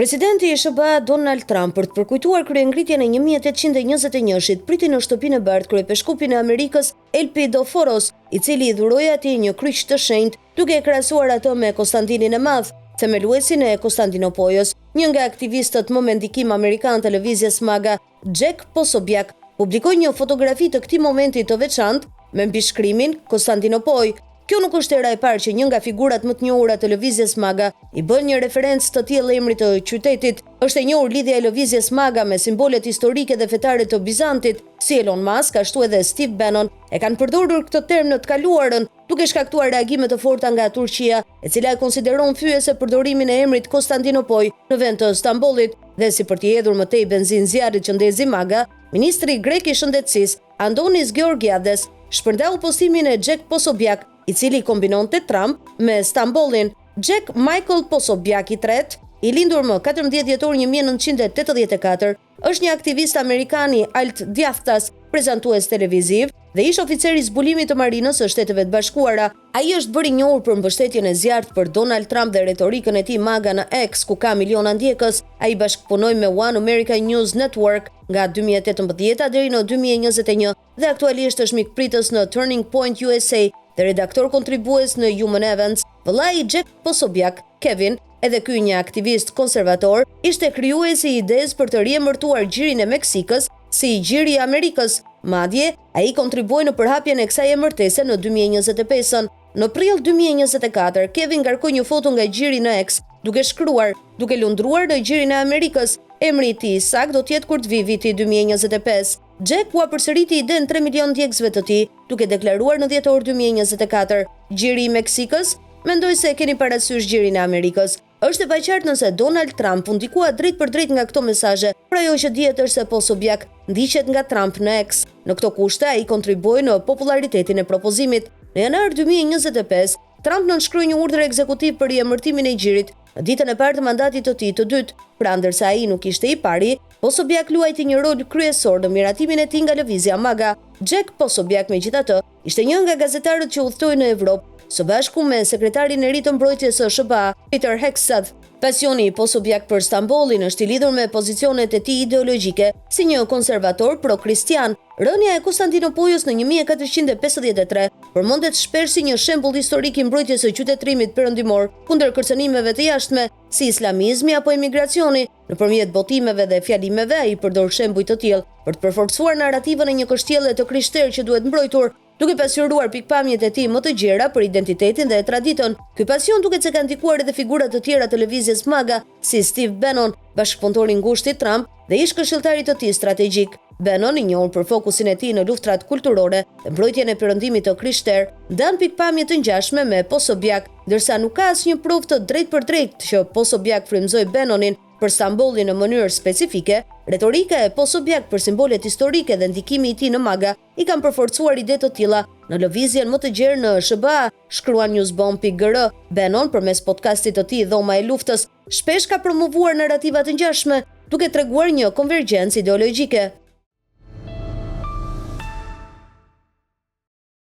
Presidenti i SBA Donald Trump për të përkujtuar kryengritjen e 1821-shit priti në shtëpinë e bardhë kryepeshkupin e Amerikës Elpidoforos, i cili i dhuroi atij një kryq të shenjtë, duke e krahasuar atë me Konstantinin e Madh, themeluesin e Konstantinopojës. Një nga aktivistët më me ndikim amerikan të lëvizjes MAGA, Jack Posobiec, publikoi një fotografi të këtij momenti të veçantë me mbishkrimin Konstantinopoj. Kjo nuk është era e parë që një nga figurat më të njohura të lëvizjes MAGA i bën një referencë të tillë emrit të qytetit. Është e njohur lidhja e lëvizjes MAGA me simbolet historike dhe fetare të Bizantit, si Elon Musk, ashtu edhe Steve Bannon e kanë përdorur këtë term në të kaluarën, duke shkaktuar reagime të forta nga Turqia, e cila e konsideron fyese përdorimin e emrit Konstantinopoj në vend të Stambollit. Dhe si për t'i hedhur më tej benzinë zjarrit që ndezi MAGA, ministri grek i shëndetësisë, Andonis Georgiades, shpërndau postimin e Jack Posobiec, i cili kombinonte Trump me Stambollin. Jack Michael Posobiec III, i lindur më 14 dhjetor 1984, është një aktivist amerikan i alt djathtas, prezantues televiziv dhe ish oficer i zbulimit të marinës së Shteteve të Bashkuara. Ai është bërë i njohur për mbështetjen e zjarrt për Donald Trump dhe retorikën e tij MAGA në X, ku ka miliona ndjekës. Ai bashkëpunoi me One America News Network nga 2018 deri në 2021 dhe aktualisht është mikpritës në Turning Point USA dhe redaktor kontribues në Human Events. Vëllai i Jack Posobiec, Kevin, edhe ky një aktivist konservator, ishte krijuesi i idesë për të riemërtuar gjirin e Meksikës si gjiri i Amerikës. Madje, ai kontribuoi në përhapjen e kësaj emërtese në 2025. Në prill 2024, Kevin ngarkoi një foto nga gjiri në X, duke shkruar, duke lundruar në gjirin e Amerikës. Emri i tij sakt do të jetë kur të vi viti 2025. Jack u përsëriti idenë 3 milion ndjekësve të tij, duke deklaruar në dhjetor 2024, gjiri i Meksikës, mendoj se keni parasysh gjirin e Amerikës. Është e paqartë nëse Donald Trump u ndikua drejt për drejt nga këto mesazhe, por ajo që dihet është se Posobiec ndiqet nga Trump në X. Në këto kushte ai kontribuoi në popularitetin e propozimit. Në janar 2025, Trump nënshkroi një urdhër ekzekutiv për riemërtimin e gjirit në ditën e parë të mandatit të tij të dytë. Pra ndërsa ai nuk ishte i pari, Posobiec luajti një rol kryesor në miratimin e tij nga lëvizja MAGA. Jack Posobiec, megjithatë, ishte një nga gazetarët që udhtoi në Evropë, së bashku me sekretarin e ri të mbrojtjes së SBA, Peter Hegseth. Pasioni i Posobiec për Stambollin është i lidhur me pozicionet e tij ideologjike si një konservator pro-kristian. Rënia e Konstantinopojës në 1453 përmendet shpesh si një shembull historik i mbrojtjes së qytetërimit perëndimor kundër kërcënimeve të jashtme, si islamizmi apo emigracioni. Nëpërmjet botimeve dhe fjalimeve ai përdor shembuj të tillë për të përforcuar narrativën e një kështjelle të krishterë që duhet mbrojtur, duke pasqyruar pikpamjet e tij më të gjera për identitetin dhe traditën. Ky pasion duket se ka ndikuar edhe figura të tjera të lëvizjes MAGA, si Steve Bannon, bashkëpunëtor i ngushtë i Trump dhe ish këshilltari të tij strategjik. Bannon, i njohur për fokusin e tij në luftrat kulturore dhe mbrojtjen e perëndimit të krishterë, ndan pikpamje të ngjashme me Posobiec, ndërsa nuk ka asnjë provë të drejtpërdrejtë që Posobiec frymëzoi Bannonin për Stambollin në mënyrë specifike. Retorika e Posobiec për simbolet historike dhe ndikimi i tij në MAGA i kanë përforcuar ide të tilla në lëvizjen më të gjerë në SBA, shkruan Newsbomb.gr. Bannon, përmes podcastit të tij Dhoma e luftës, shpesh ka promovuar narrativa të ngjashme, duke treguar një konvergjencë ideologjike.